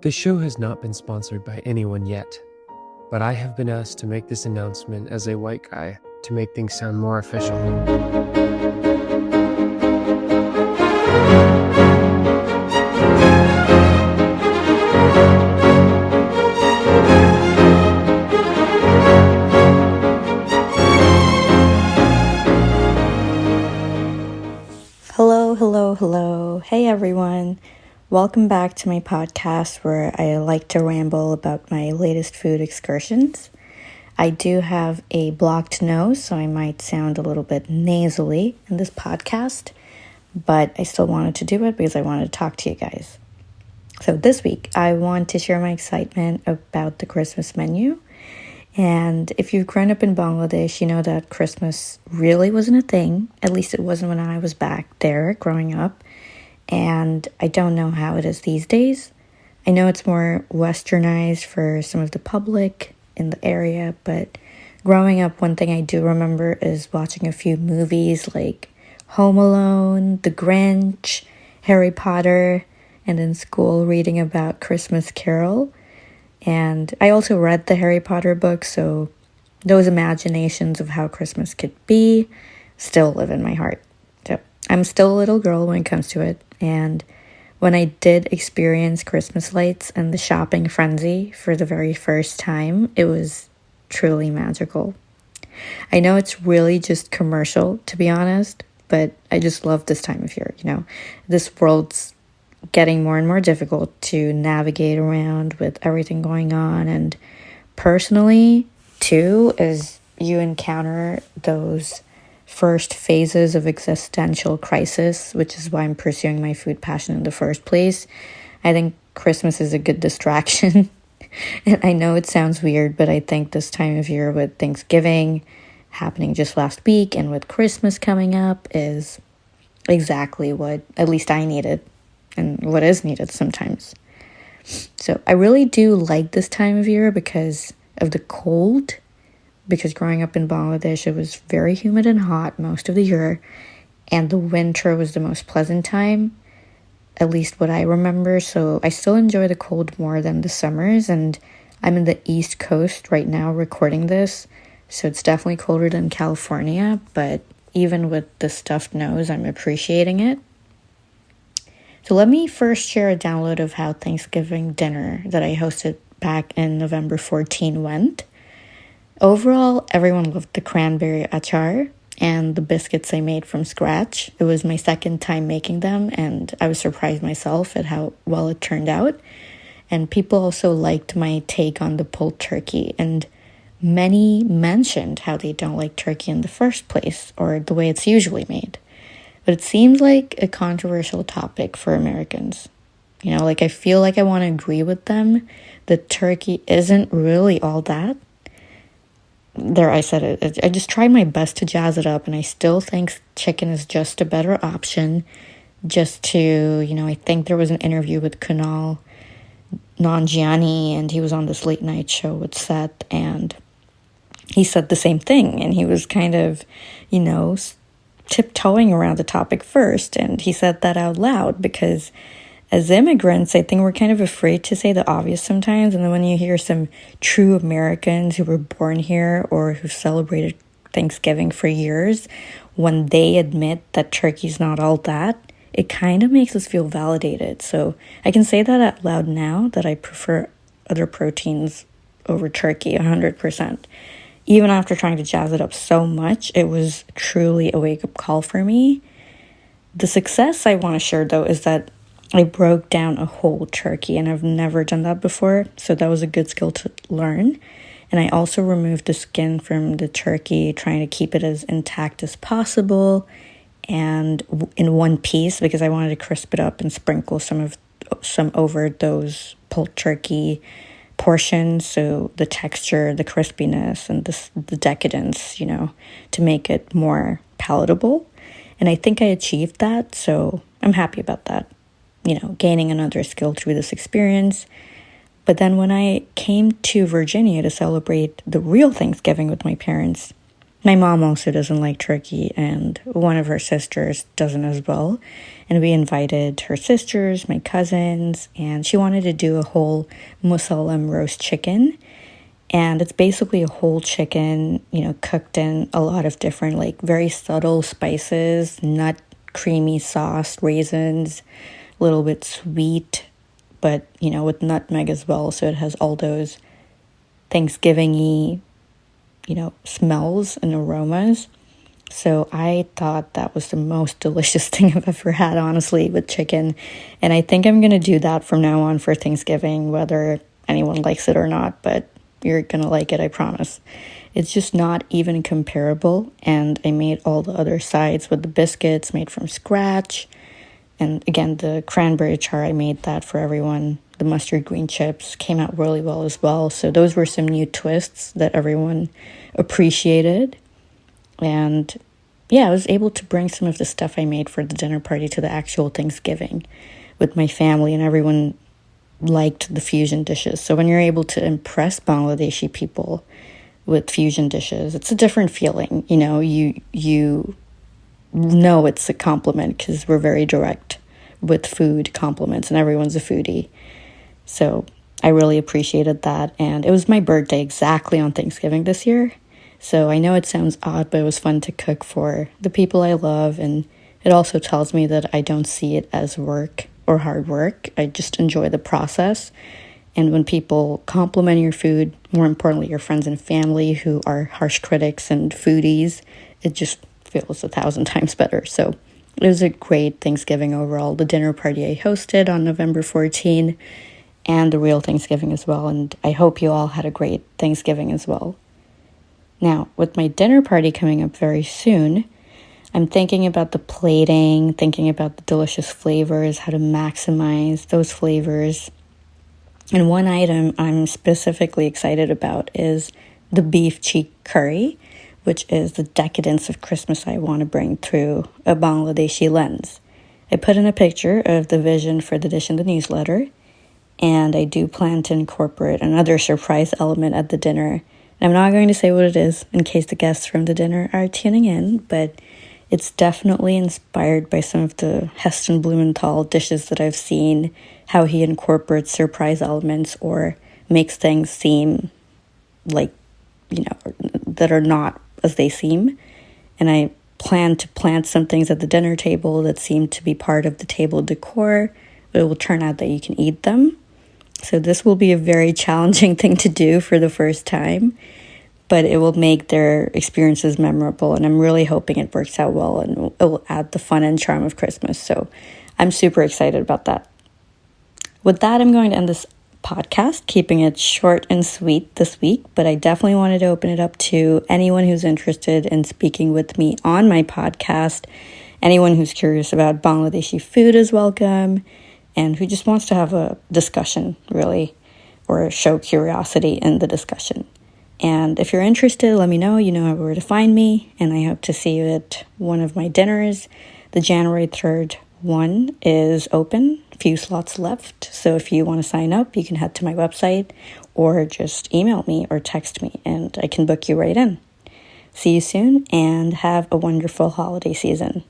The show has not been sponsored by anyone yet, but I have been asked to make this announcement as a white guy to make things sound more official. Hello. Hey everyone. Welcome back to my podcast where I like to ramble about my latest food excursions. I do have a blocked nose, so I might sound a little bit nasally in this podcast, but I still wanted to do it because I wanted to talk to you guys. So this week, I want to share my excitement about the Christmas menu. And if you've grown up in Bangladesh, you know that Christmas really wasn't a thing. At least it wasn't when I was back there growing up. And I don't know how it is these days. I know it's more westernized for some of the public in the area, but growing up, one thing I do remember is watching a few movies like Home Alone, The Grinch, Harry Potter, and in school reading about Christmas Carol. And I also read the Harry Potter books, so those imaginations of how Christmas could be still live in my heart. So I'm still a little girl when it comes to it. And when I did experience Christmas lights and the shopping frenzy for the very first time, it was truly magical. I know it's really just commercial, to be honest, but I just love this time of year. This world's getting more and more difficult to navigate around with everything going on. And personally, too, as you encounter those first phases of existential crisis, which is why I'm pursuing my food passion in the first place, I think Christmas is a good distraction. And I know it sounds weird, but I think this time of year with Thanksgiving happening just last week and with Christmas coming up is exactly what at least I needed. And what is needed sometimes. So I really do like this time of year because of the cold. Because growing up in Bangladesh, it was very humid and hot most of the year. And the winter was the most pleasant time, at least what I remember. So I still enjoy the cold more than the summers. And I'm in the East Coast right now recording this. So it's definitely colder than California. But even with the stuffed nose, I'm appreciating it. So let me first share a download of how Thanksgiving dinner that I hosted back in November 14 went. Overall, everyone loved the cranberry achaar and the biscuits I made from scratch. It was my second time making them, and I was surprised myself at how well it turned out. And people also liked my take on the pulled turkey, and many mentioned how they don't like turkey in the first place or the way it's usually made. But it seems like a controversial topic for Americans. I feel like I want to agree with them that turkey isn't really all that. There, I said it. I just tried my best to jazz it up, and I still think chicken is just a better option. I think there was an interview with Kunal Nanjiani, and he was on this late night show with Seth, and he said the same thing, and he was kind of, tiptoeing around the topic first, and he said that out loud because as immigrants, I think we're kind of afraid to say the obvious sometimes, and then when you hear some true Americans who were born here or who celebrated Thanksgiving for years, when they admit that turkey's not all that, it kind of makes us feel validated. So I can say that out loud now that I prefer other proteins over turkey 100%. Even after trying to jazz it up so much, it was truly a wake-up call for me. The success I want to share, though, is that I broke down a whole turkey, and I've never done that before, so that was a good skill to learn. And I also removed the skin from the turkey, trying to keep it as intact as possible and in one piece because I wanted to crisp it up and sprinkle some over those pulled turkey portions, so the texture, the crispiness, and the decadence, to make it more palatable. And I think I achieved that, so I'm happy about that, gaining another skill through this experience. But then when I came to Virginia to celebrate the real Thanksgiving with my parents, My mom also doesn't like turkey, and one of her sisters doesn't as well. And we invited her sisters, my cousins, and she wanted to do a whole Musallam Roast Chicken. And it's basically a whole chicken, cooked in a lot of different, like, very subtle spices, nut, creamy sauce, raisins, a little bit sweet, but, with nutmeg as well. So it has all those Thanksgiving-y, smells and aromas. So I thought that was the most delicious thing I've ever had, honestly, with chicken. And I think I'm going to do that from now on for Thanksgiving, whether anyone likes it or not, but you're going to like it, I promise. It's just not even comparable. And I made all the other sides with the biscuits made from scratch. And again, the cranberry achaar, I made that for everyone. The mustard green chips came out really well as well. So those were some new twists that everyone appreciated. And yeah, I was able to bring some of the stuff I made for the dinner party to the actual Thanksgiving with my family, and everyone liked the fusion dishes. So when you're able to impress Bangladeshi people with fusion dishes, it's a different feeling. You know it's a compliment because we're very direct with food compliments, and everyone's a foodie. So I really appreciated that. And it was my birthday exactly on Thanksgiving this year. So I know it sounds odd, but it was fun to cook for the people I love. And it also tells me that I don't see it as work or hard work. I just enjoy the process. And when people compliment your food, more importantly, your friends and family who are harsh critics and foodies, it just feels 1,000 times better. So it was a great Thanksgiving overall. The dinner party I hosted on November 14, and the real Thanksgiving as well. And I hope you all had a great Thanksgiving as well. Now, with my dinner party coming up very soon, I'm thinking about the plating, thinking about the delicious flavors, how to maximize those flavors. And one item I'm specifically excited about is the beef cheek curry, which is the decadence of Christmas I want to bring through a Bangladeshi lens. I put in a picture of the vision for the dish in the newsletter, and I do plan to incorporate another surprise element at the dinner. And I'm not going to say what it is in case the guests from the dinner are tuning in, but it's definitely inspired by some of the Heston Blumenthal dishes that I've seen, how he incorporates surprise elements or makes things seem like, that are not as they seem. And I plan to plant some things at the dinner table that seem to be part of the table decor, but it will turn out that you can eat them. So this will be a very challenging thing to do for the first time, but it will make their experiences memorable, and I'm really hoping it works out well, and it will add the fun and charm of Christmas. So I'm super excited about that. With that, I'm going to end this podcast, keeping it short and sweet this week, but I definitely wanted to open it up to anyone who's interested in speaking with me on my podcast. Anyone who's curious about Bangladeshi food is welcome, and who just wants to have a discussion, really, or show curiosity in the discussion. And if you're interested, let me know. You know where to find me, and I hope to see you at one of my dinners. The January 3rd one is open, a few slots left. So if you want to sign up, you can head to my website or just email me or text me, and I can book you right in. See you soon, and have a wonderful holiday season.